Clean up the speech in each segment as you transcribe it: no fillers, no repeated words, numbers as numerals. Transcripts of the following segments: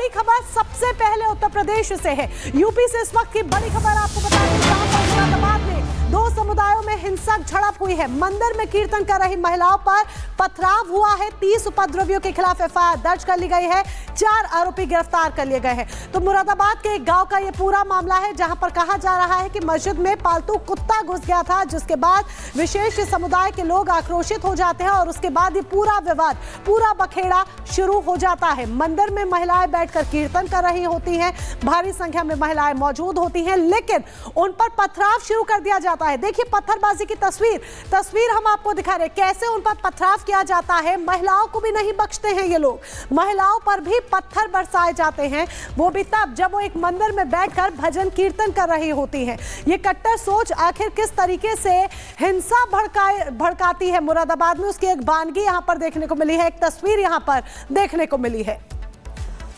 बड़ी खबर सबसे पहले उत्तर प्रदेश से है। यूपी से इस वक्त की बड़ी खबर आपको बता दें, जहां पर मुरादाबाद में दो समुदायों में हिंसक झड़प हुई है। मंदिर में कीर्तन कर रही महिलाओं पर पथराव हुआ है। 30 उपद्रवियों के खिलाफ एफआईआर दर्ज कर ली गई है। 4 आरोपी गिरफ्तार कर लिए गए हैं। तो मुरादाबाद के एक गांव का ये पूरा मामला है, जहां पर कहा जा रहा है कि मस्जिद में पालतू कुत्ता घुस गया था, जिसके बाद विशेष समुदाय के लोग आक्रोशित हो जाते हैं और उसके बाद ये पूरा विवाद, पूरा बखेड़ा शुरू हो जाता है। मंदिर में महिलाएं बैठकर कीर्तन कर रही होती हैं, भारी संख्या में महिलाएं मौजूद होती हैं, लेकिन उन पर पथराव शुरू कर दिया जाता है। देखिए पत्थरबाजी की तस्वीर हम आपको दिखा रहे हैं, कैसे उन पर पथराव किया जाता है। महिलाओं को भी नहीं बख्शते हैं ये लोग, महिलाओं पर भी पत्थर बरसाए जाते हैं, वो भी तब जब वो एक मंदिर में बैठकर भजन कीर्तन कर रही होती हैं। ये कट्टर सोच आखिर किस तरीके से हिंसा भड़काती है मुरादाबाद में, उसकी एक बानगी यहां पर देखने को मिली है, एक तस्वीर यहां पर देखने को मिली है।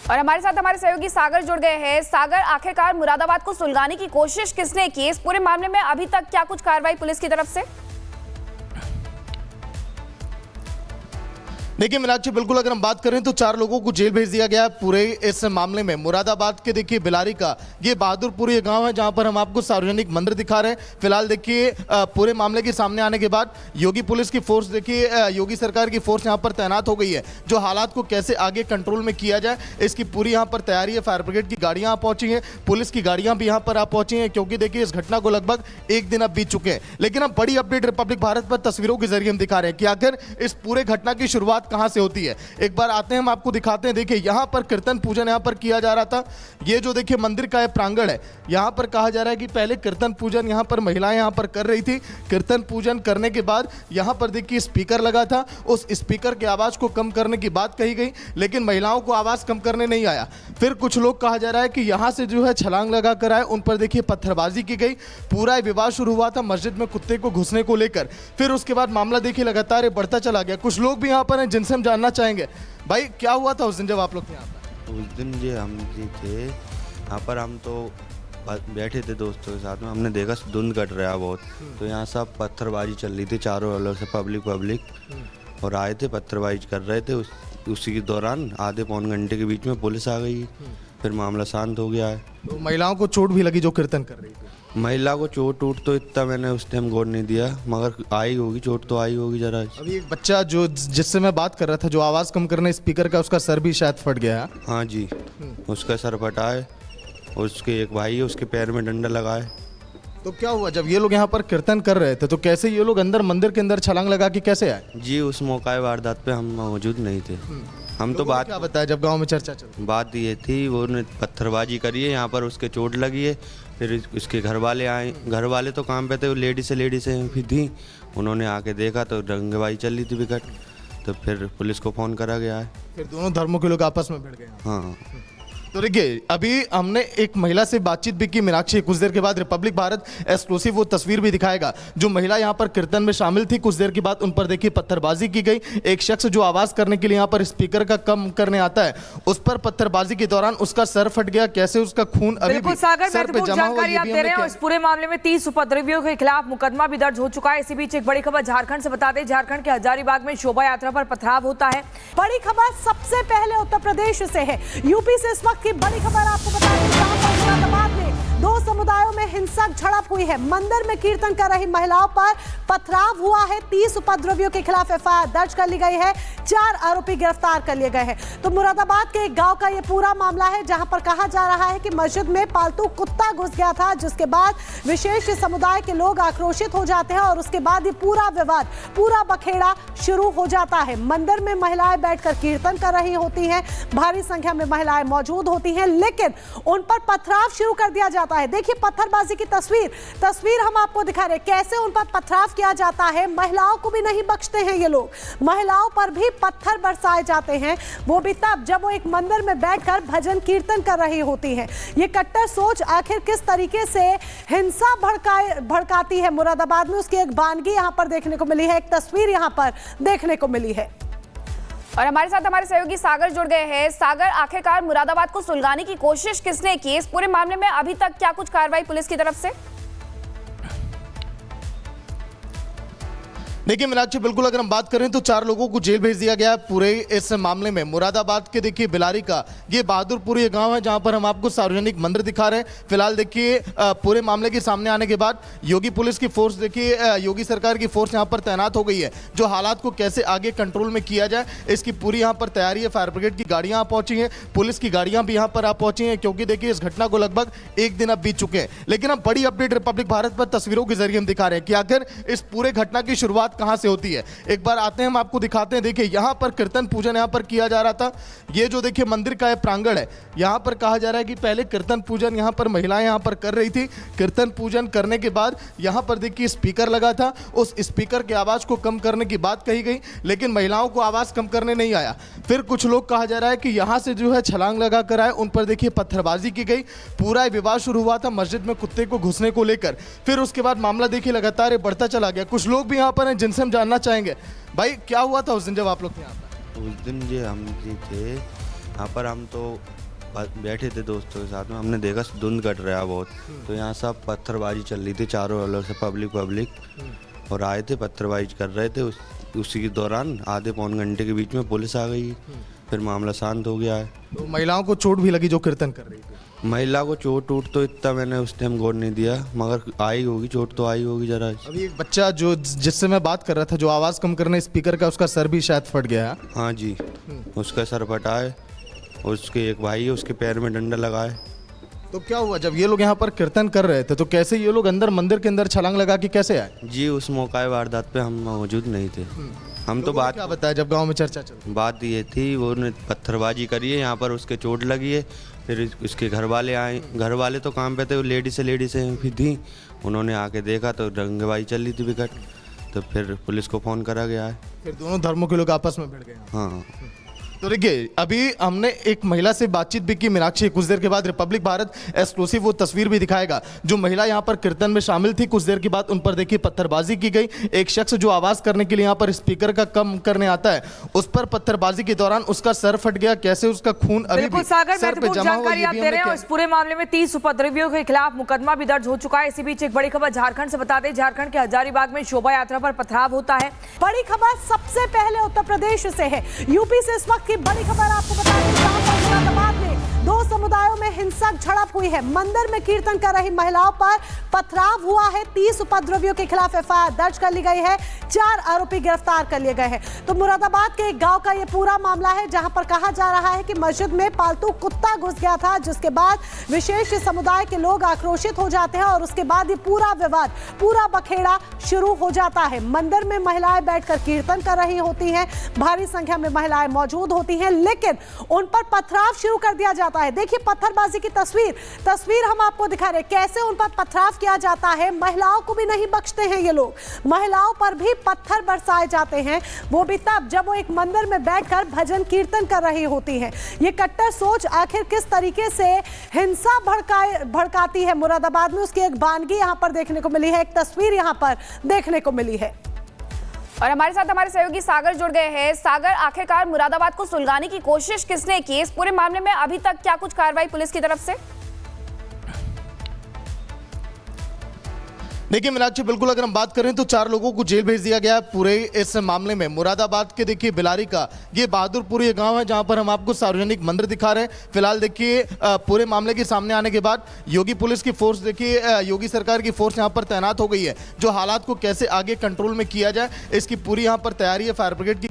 और हमारे साथ हमारे सहयोगी सागर जुड़ गए हैं। सागर, आखिरकार मुरादाबाद को सुलगाने की कोशिश किसने की? इस पूरे मामले में अभी तक क्या कुछ कार्रवाई पुलिस की तरफ से? देखिए मीनाक्षी, बिल्कुल अगर हम बात करें तो 4 लोगों को जेल भेज दिया गया है पूरे इस मामले में। मुरादाबाद के देखिए बिलारी का ये बहादुरपुर ये गांव है, जहां पर हम आपको सार्वजनिक मंदिर दिखा रहे हैं। फिलहाल देखिए पूरे मामले के सामने आने के बाद योगी पुलिस की फोर्स, देखिए योगी सरकार की फोर्स यहां पर तैनात हो गई है, जो हालात को कैसे आगे कंट्रोल में किया जाए इसकी पूरी यहां पर तैयारी है। फायर ब्रिगेड की गाड़ियां आ पहुंची हैं, पुलिस की गाड़ियां भी यहां पर आ पहुंची हैं, क्योंकि देखिए इस घटना को लगभग 1 दिन अब बीत चुके हैं। लेकिन अब बड़ी अपडेट रिपब्लिक भारत पर तस्वीरों के जरिए हम दिखा रहे हैं कि आखिर इस पूरे घटना की शुरुआत कहां से होती है। एक बार आते हैं, हम आपको दिखाते हैं। देखिए यहां पर कीर्तन पूजन यहां पर किया जा रहा था। ये जो देखिए मंदिर का प्रांगण है, यहां पर कहा जा रहा है कि पहले कीर्तन पूजन यहां पर महिलाएं यहां पर कर रही थी। कीर्तन पूजन करने के बाद यहां पर देखिए स्पीकर लगा था, उस स्पीकर की आवाज को कम करने की बात कही गई, लेकिन महिलाओं को आवाज कम करने नहीं आया। फिर कुछ लोग, कहा जा रहा है कि यहां से जो है छलांग लगा कर आए, उन पर देखिए पत्थरबाजी की गई। पूरा विवाद शुरू हुआ था मस्जिद में कुत्ते को घुसने को लेकर। फिर उसके बाद मामला देखिए लगातार बढ़ता चला गया। कुछ लोग भी यहाँ पर हैं जिनसे हम जानना चाहेंगे, भाई क्या हुआ था उस दिन जब आप लोग थे यहाँ पर? उस दिन जी हम जी थे यहाँ पर, हम तो बैठे थे दोस्तों के साथ में, हमने देखा धुंध कट रहा बहुत, तो यहाँ सब पत्थरबाजी चल रही थी चारों ओर से, पब्लिक और आए थे पत्थरबाजी कर रहे थे। उसी के दौरान आधे पौन घंटे के बीच में पुलिस आ गई, फिर मामला शांत हो गया है। तो महिलाओं को चोट भी लगी जो कीर्तन कर रही थी? महिला को चोट तो इतना मैंने उस टाइम गौर नहीं दिया, मगर आई होगी, चोट तो आई होगी जरा। अभी एक बच्चा जो जिससे मैं बात कर रहा था, जो आवाज़ कम करने स्पीकर का, उसका सर भी शायद फट गया है। हाँ जी, उसका सर फटा है, उसके एक भाई है, उसके पैर में डंडा लगा है। तो क्या हुआ जब ये लोग यहाँ पर कीर्तन कर रहे थे, तो कैसे ये लोग अंदर मंदिर के अंदर छलांग लगा के कैसे आए? जी उस मौका वारदात पे हम मौजूद नहीं थे। हम तो बात क्या बताया जब गांव में चर्चा चली? बात ये थी, वो ने पत्थरबाजी करी है यहाँ पर, उसके चोट लगी है। फिर इसके घर वाले आए, घर वाले तो काम पे थे, वो लेडीज भी थी, उन्होंने आके देखा तो दंगेबाजी चल रही थी विकट, तो फिर पुलिस को फ़ोन करा गया है। फिर दोनों धर्मों के लोग आपस में भिड़ गए। हाँ, तो देखिए अभी हमने एक महिला से बातचीत भी की मीनाक्षी। कुछ देर के बाद रिपब्लिक भारत एक्सक्लूसिव वो तस्वीर भी दिखाएगा जो महिला यहाँ पर कीर्तन में शामिल थी। कुछ देर के बाद उन पर देखिए पत्थरबाजी की गई। एक शख्स जो आवाज करने के लिए यहाँ पर स्पीकर का कम करने आता है, उस पर पत्थरबाजी के दौरान उसका सर फट गया। कैसे उसका खून अभी भी सर पे जमा हुआ है। इस पूरे मामले में 30 उपद्रवियों के खिलाफ मुकदमा भी दर्ज हो चुका है। इसी बीच एक बड़ी खबर झारखंड से बता दें, झारखंड के हजारीबाग में शोभा यात्रा पर पथराव होता है। बड़ी खबर सबसे पहले उत्तर प्रदेश से है। यूपी से इस वक्त की बड़ी खबर आपको बता दें, जहां पर मुरादाबाद में दो समुदायों में हिंसक झड़प हुई है। मंदिर में कीर्तन कर रही महिलाओं पर पथराव हुआ है। 30 उपद्रवियों के खिलाफ एफआईआर दर्ज कर ली गई है। 4 आरोपी गिरफ्तार कर लिए गए हैं। तो मुरादाबाद के एक गांव का ये पूरा मामला है, जहां पर कहा जा रहा है कि मस्जिद में पालतू कुत्ता घुस गया था, जिसके बाद विशेष समुदाय के लोग आक्रोशित हो जाते हैं और उसके बाद ये पूरा विवाद, पूरा बखेड़ा शुरू हो जाता है। मंदिर में महिलाएं बैठकर कीर्तन कर रही होती हैं, भारी संख्या में महिलाएं मौजूद होती हैं, लेकिन उन पर पथराव शुरू कर दिया जाता है। देखिए पत्थरबाजी की तस्वीर हम आपको दिखा रहे हैं, कैसे उन पर पथराव किया जाता है। महिलाओं को भी नहीं बख्शते हैं ये लोग, महिलाओं पर भी पत्थर बरसाए जाते हैं, वो भी तब जब वो एक मंदिर में बैठकर भजन कीर्तन कर रही होती हैं। ये कट्टर सोच आखिर किस तरीके से हिंसा भड़काती है मुरादाबाद में, उसकी एक बानगी यहां पर देखने को मिली है, एक तस्वीर यहां पर देखने को मिली है। और हमारे साथ हमारे सहयोगी सागर जुड़ गए हैं। सागर, आखिरकार मुरादाबाद को सुलगाने की कोशिश किसने की? इस पूरे मामले में अभी तक क्या कुछ कार्रवाई पुलिस की तरफ से? देखिए मीनाक्षी, बिल्कुल अगर हम बात करें तो 4 लोगों को जेल भेज दिया गया है पूरे इस मामले में। मुरादाबाद के देखिए बिलारी का ये बहादुरपुर ये गांव है जहां पर हम आपको सार्वजनिक मंदिर दिखा रहे हैं। फिलहाल देखिए पूरे मामले के सामने आने के बाद योगी पुलिस की फोर्स, देखिए योगी सरकार की फोर्स यहां पर तैनात हो गई है। जो हालात को कैसे आगे कंट्रोल में किया जाए इसकी पूरी यहां पर तैयारी है। फायर ब्रिगेड की गाड़ियां आ पहुंची हैं, पुलिस की गाड़ियां भी यहां पर आ पहुंची हैं, क्योंकि देखिए इस घटना को लगभग एक दिन अब बीत चुके हैं। लेकिन अब बड़ी अपडेट रिपब्लिक भारत पर तस्वीरों के जरिए हम दिखा रहे हैं कि आखिर इस पूरे घटना की शुरुआत कहां से होती है। एक बार आते हैं, हम आपको दिखाते हैं। देखिए यहां पर कीर्तन पूजन यहां पर किया जा रहा था। ये जो देखिए मंदिर का प्रांगण है, यहां पर कहा जा रहा है कि पहले कीर्तन पूजन यहां पर महिलाएं यहां पर कर रही थी। कीर्तन पूजन करने के बाद यहां पर देखिए स्पीकर लगा था, उस स्पीकर के आवाज को कम करने की बात कही गई, लेकिन महिलाओं को आवाज कम करने नहीं आया। फिर कुछ लोग कहा जा रहा है कि यहां से जो है छलांग लगा कर आए, उन पर देखिए पत्थरबाजी की गई। पूरा विवाद शुरू हुआ था मस्जिद में कुत्ते को घुसने को लेकर। फिर उसके बाद मामला देखिए लगातार बढ़ता चला गया। कुछ लोग भी यहां पर हैं जिनसे हम जानना चाहेंगे, भाई क्या हुआ था उस दिन जब आप लोग थे यहाँ पर? उस दिन जी हम जी थे यहाँ पर, हम तो बैठे थे दोस्तों के साथ में। हमने देखा धुंध कट रहा है बहुत, तो यहाँ सब पत्थरबाजी चल रही थी चारों ओर से, पब्लिक और आए थे पत्थरबाजी कर रहे थे। उसी के दौरान आधे पौन घंटे के बीच में पुलिस आ गई, फिर मामला शांत हो गया है। तो महिलाओं को चोट भी लगी जो कीर्तन कर रही थी? महिला को चोट उट तो इतना मैंने उस टाइम गौर नहीं दिया, मगर आई होगी चोट, तो आई होगी जरा। अभी एक बच्चा जो जिससे मैं बात कर रहा था, जो आवाज़ कम करने स्पीकर का, उसका सर भी शायद फट गया है। हाँ जी, उसका सर फटा है, उसके एक भाई है, उसके पैर में डंडा लगा है। तो क्या हुआ जब ये लोग यहाँ पर कीर्तन कर रहे थे, तो कैसे ये लोग अंदर मंदिर के अंदर छलांग लगा के कैसे आए? जी उस मौका वारदात पे हम मौजूद नहीं थे। हम तो बात क्या बताया जब गांव में चर्चा चल? बात ये थी, वो ने पत्थरबाजी करी है यहाँ पर, उसके चोट लगी है। फिर इसके घर वाले आए, घर वाले तो काम पे थे, वो लेडीज़ भी थी। उन्होंने आके देखा तो दंगेबाजी चल रही थी विकट, तो फिर पुलिस को फ़ोन करा गया है। फिर दोनों धर्मों के लोग आपस में भिड़ गए। हाँ। तो देखिए अभी हमने एक महिला से बातचीत भी की मीनाक्षी। कुछ देर के बाद रिपब्लिक भारत एक्सक्लूसिव वो तस्वीर भी दिखाएगा जो महिला यहाँ पर कीर्तन में शामिल थी। कुछ देर के बाद उन पर देखिए पत्थरबाजी की गई। एक शख्स जो आवाज करने के लिए यहाँ पर स्पीकर का कम करने आता है, उस पर पत्थरबाजी के दौरान उसका सर फट गया। कैसे उसका खून अभी भी सर पे जमा हुआ है। आप दे रहे हैं। इस पूरे मामले में 30 उपद्रवियों के खिलाफ मुकदमा भी दर्ज हो चुका है। इसी बीच एक बड़ी खबर झारखंड से बता दें, झारखंड के हजारीबाग में शोभा यात्रा पर पथराव होता है। बड़ी खबर सबसे पहले उत्तर प्रदेश से है। यूपी से इस वक्त की बड़ी खबर आपको बता दें, मुरादाबाद में 2 समुदायों में हिंसक झड़प हुई है। मंदिर में कीर्तन कर रही महिलाओं पर पथराव हुआ है। 30 उपद्रवियों के खिलाफ एफआईआर दर्ज कर ली गई है। 4 आरोपी गिरफ्तार कर लिए गए हैं। तो मुरादाबाद के एक गांव का यह पूरा मामला है, जहां पर कहा जा रहा है कि मस्जिद में पालतू कुत्ता घुस गया था, जिसके बाद विशेष समुदाय के लोग आक्रोशित हो जाते हैं और उसके बाद ये पूरा विवाद, पूरा बखेड़ा शुरू हो जाता है। मंदिर में महिलाएं बैठकर कीर्तन कर रही होती हैं, भारी संख्या में महिलाएं मौजूद होती हैं, लेकिन उन पर पथराव शुरू कर दिया जाता है। देखिए पत्थरबाजी की तस्वीर हम आपको दिखा रहे हैं, कैसे उन पर पथराव किया जाता है। महिलाओं को भी नहीं बख्शते हैं ये लोग, महिलाओं पर भी पत्थर बरसाए जाते हैं, वो भी तब जब वो एक मंदिर में बैठकर भजन कीर्तन कर रही होती हैं। ये कट्टर सोच आखिर किस तरीके से हिंसा भड़काती है मुरादाबाद में, उसकी एक वानगी यहाँ पर देखने को मिली है, एक तस्वीर यहाँ पर देखने को मिली है। और हमारे साथ हमारे सहयोगी सागर जुड़ गए हैं। सागर, आखिरकार मुरादाबाद को सुलगाने की कोशिश किसने की? इस पूरे मामले में अभी तक क्या कुछ कार्रवाई पुलिस की तरफ से? देखिए मीनाक्षी, बिल्कुल अगर हम बात करें तो 4 लोगों को जेल भेज दिया गया है पूरे इस मामले में। मुरादाबाद के देखिए बिलारी का ये बहादुरपुर ये गांव है जहां पर हम आपको सार्वजनिक मंदिर दिखा रहे हैं। फिलहाल देखिए पूरे मामले के सामने आने के बाद योगी पुलिस की फोर्स, देखिए योगी सरकार की फोर्स यहां पर तैनात हो गई है। जो हालात को कैसे आगे कंट्रोल में किया जाए इसकी पूरी यहां पर तैयारी है। फायर ब्रिगेड की